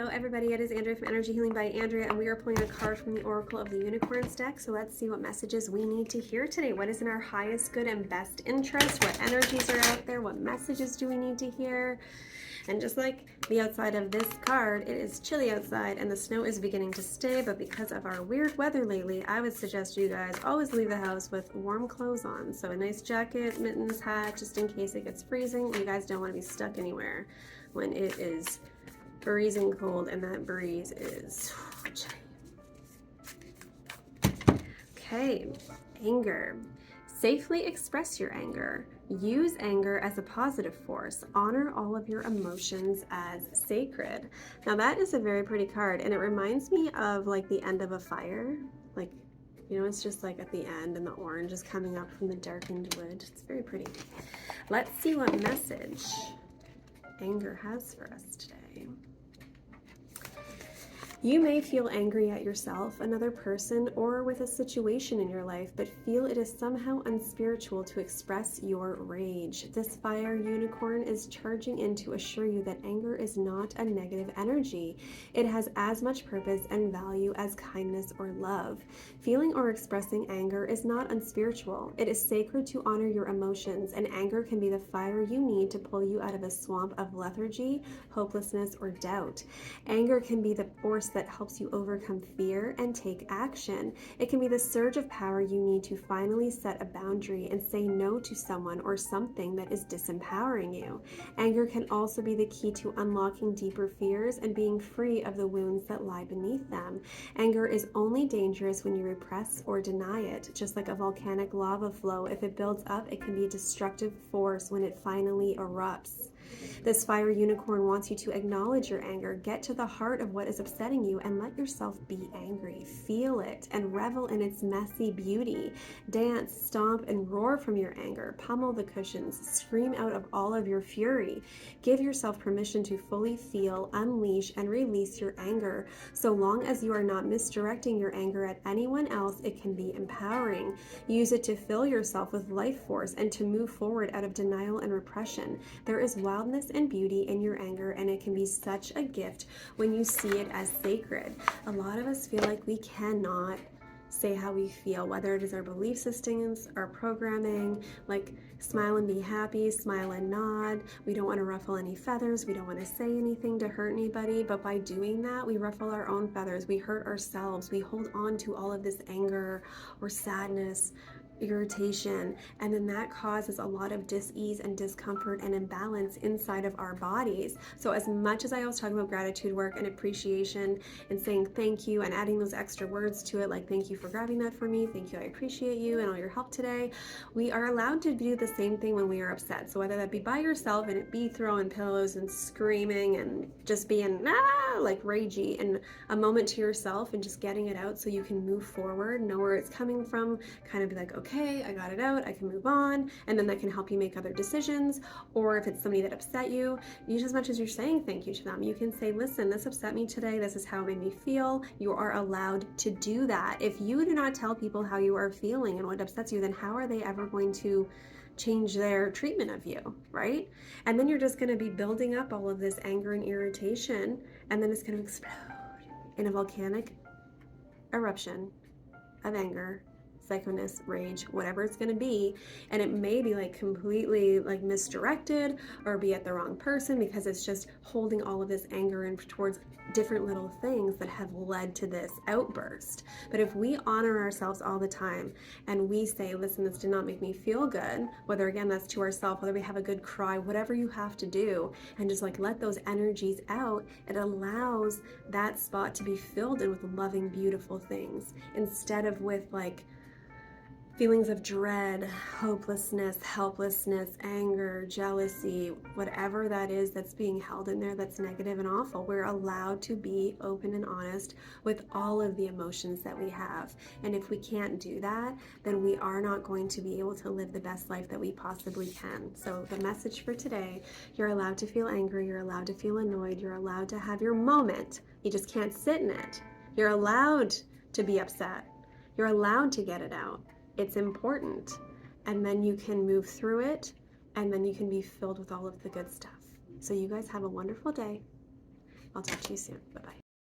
everybody, it is Andrea from Energy Healing by Andrea, and we are pulling a card from the Oracle of the Unicorns deck. So let's see what messages we need to hear today. What is in our highest good and best interest? What energies are out there? What messages do we need to hear? And just like the outside of this card, it is chilly outside and the snow is beginning to stay, but because of our weird weather lately, I would suggest you guys always leave the house with warm clothes on. So a nice jacket, mittens, hat, just in case it gets freezing. You guys don't want to be stuck anywhere when it is freezing cold and that breeze is okay. Anger. Safely express your anger. Use anger as a positive force. Honor all of your emotions as sacred. Now that is a very pretty card, and it reminds me of like the end of a fire. Like, you know, it's just like at the end and the orange is coming up from the darkened wood. It's very pretty. Let's see what message anger has for us today. You may feel angry at yourself, another person, or with a situation in your life, but feel it is somehow unspiritual to express your rage. This fire unicorn is charging in to assure you that anger is not a negative energy. It has as much purpose and value as kindness or love. Feeling or expressing anger is not unspiritual. It is sacred to honor your emotions, and anger can be the fire you need to pull you out of a swamp of lethargy, hopelessness, or doubt. Anger can be the force that helps you overcome fear and take action. It can be the surge of power you need to finally set a boundary and say no to someone or something that is disempowering you. Anger can also be the key to unlocking deeper fears and being free of the wounds that lie beneath them. Anger is only dangerous when you repress or deny it. Just like a volcanic lava flow, if it builds up, it can be a destructive force when it finally erupts. This fire unicorn wants you to acknowledge your anger, get to the heart of what is upsetting you, and let yourself be angry. Feel it and revel in its messy beauty. Dance, stomp, and roar from your anger. Pummel the cushions. Scream out of all of your fury. Give yourself permission to fully feel, unleash, and release your anger. So long as you are not misdirecting your anger at anyone else, it can be empowering. Use it to fill yourself with life force and to move forward out of denial and repression. There is wildness and beauty in your anger, and it can be such a gift when you see it as sacred. A lot of us feel like we cannot say how we feel, whether it is our belief systems, our programming, like smile and be happy, smile and nod. We don't want to ruffle any feathers. We don't want to say anything to hurt anybody, but by doing that, we ruffle our own feathers. We hurt ourselves. We hold on to all of this anger or sadness, irritation, and then that causes a lot of dis-ease and discomfort and imbalance inside of our bodies. So as much as I always talk about gratitude work and appreciation and saying thank you and adding those extra words to it, like thank you for grabbing that for me, thank you, I appreciate you and all your help today, we are allowed to do the same thing when we are upset. So whether that be by yourself and it be throwing pillows and screaming and just being like ragey, and a moment to yourself and just getting it out so you can move forward, know where it's coming from, kind of be like, okay, I got it out, I can move on, and then that can help you make other decisions. Or if it's somebody that upset you, just as much as you're saying thank you to them, you can say, listen, this upset me today, this is how it made me feel. You are allowed to do that. If you do not tell people how you are feeling and what upsets you, then how are they ever going to change their treatment of you, right? And then you're just going to be building up all of this anger and irritation, and then it's going to explode in a volcanic eruption of anger, psychoness, rage, whatever it's going to be. And it may be like completely like misdirected or be at the wrong person because it's just holding all of this anger in towards different little things that have led to this outburst. But if we honor ourselves all the time and we say, listen, this did not make me feel good, whether again that's to ourselves, whether we have a good cry, whatever you have to do, and just like let those energies out, it allows that spot to be filled in with loving, beautiful things instead of with like feelings of dread, hopelessness, helplessness, anger, jealousy, whatever that is that's being held in there that's negative and awful. We're allowed to be open and honest with all of the emotions that we have. And if we can't do that, then we are not going to be able to live the best life that we possibly can. So the message for today, you're allowed to feel angry, you're allowed to feel annoyed, you're allowed to have your moment. You just can't sit in it. You're allowed to be upset. You're allowed to get it out. It's important. And then you can move through it, and then you can be filled with all of the good stuff. So you guys have a wonderful day. I'll talk to you soon. Bye-bye.